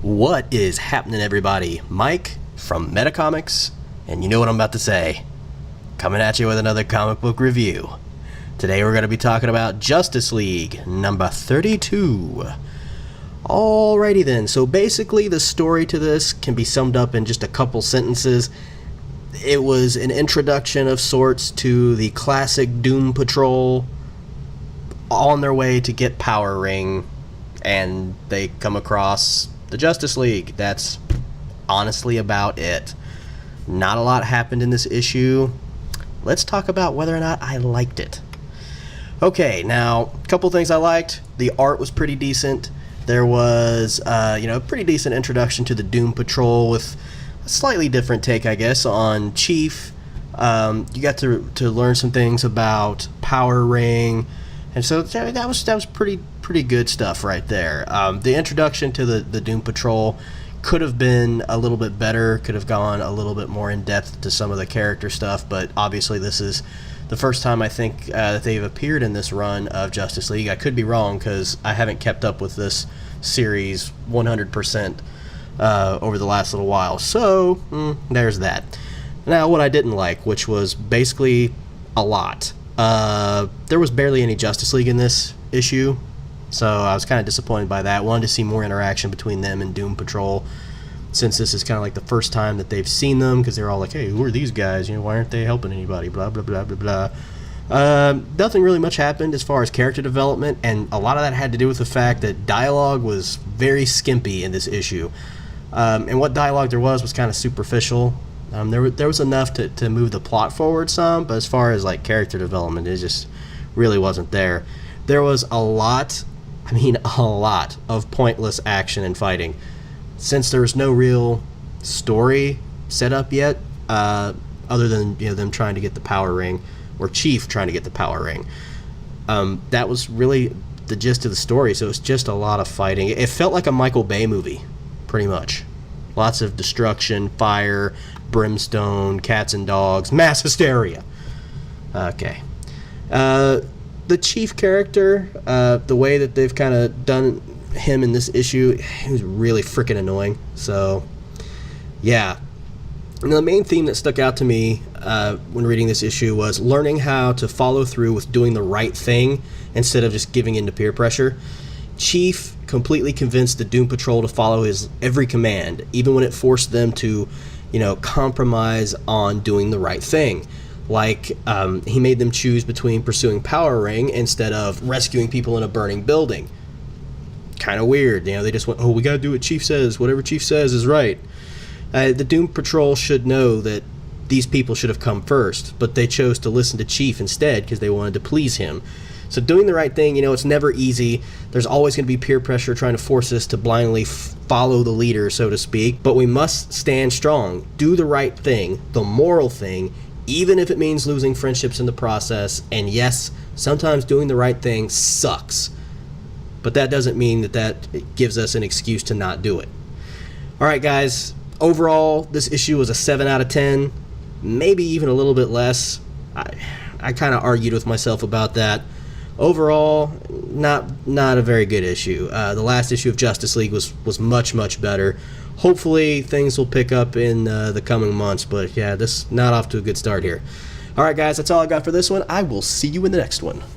What is happening, everybody? Mike from Metacomics, and you know what I'm about to say. Coming at you with another comic book review. Today we're going to be talking about Justice League number 32. Alrighty then, so basically the story to this can be summed up in just a couple sentences. It was an introduction of sorts to the classic Doom Patrol on their way to get Power Ring, and they come across the Justice League. That's honestly about it. Not a lot happened in this issue. Let's talk about whether or not I liked it. Okay, now, a couple things I liked. The art was pretty decent. There was, a pretty decent introduction to the Doom Patrol with a slightly different take, I guess, on Chief. You got to learn some things about Power Ring, and so that was pretty good stuff right there. The introduction to the Doom Patrol could have been a little bit better, could have gone a little bit more in depth to some of the character stuff, but obviously this is the first time I think that they've appeared in this run of Justice League. I could be wrong because I haven't kept up with this series 100% over the last little while, so there's that. Now, what I didn't like, which was basically a lot. There was barely any Justice League in this issue, so I was kind of disappointed by that. Wanted to see more interaction between them and Doom Patrol, since this is kind of like the first time that they've seen them, because they're all like, hey, who are these guys? Why aren't they helping anybody? Blah, blah, blah, blah, blah. Nothing really much happened as far as character development, and a lot of that had to do with the fact that dialogue was very skimpy in this issue. And what dialogue there was kind of superficial. There was enough to move the plot forward some, but as far as like character development, it just really wasn't there. There was a lot of pointless action and fighting. Since there's no real story set up yet, other than them trying to get the Power Ring, or Chief trying to get the Power Ring, that was really the gist of the story. So it was just a lot of fighting. It felt like a Michael Bay movie, pretty much. Lots of destruction, fire, brimstone, cats and dogs, mass hysteria. Okay. The Chief character, the way that they've kind of done him in this issue, he was really freaking annoying. So, yeah. And the main theme that stuck out to me when reading this issue was learning how to follow through with doing the right thing instead of just giving in to peer pressure. Chief completely convinced the Doom Patrol to follow his every command, even when it forced them to, compromise on doing the right thing. Like, he made them choose between pursuing Power Ring instead of rescuing people in a burning building. Kind of weird, they just went, oh, we gotta do what Chief says, whatever Chief says is right. The Doom Patrol should know that these people should have come first, but they chose to listen to Chief instead because they wanted to please him. So doing the right thing, it's never easy. There's always going to be peer pressure trying to force us to blindly follow the leader, so to speak. But we must stand strong, do the right thing, the moral thing, even if it means losing friendships in the process. And yes, sometimes doing the right thing sucks. But that doesn't mean that gives us an excuse to not do it. All right, guys. Overall, this issue was a 7 out of 10, maybe even a little bit less. I kind of argued with myself about that. Overall, not a very good issue. The last issue of Justice League was much better. Hopefully things will pick up in the coming months, but yeah, this not off to a good start here. Alright guys, that's all I got for this one. I will see you in the next one.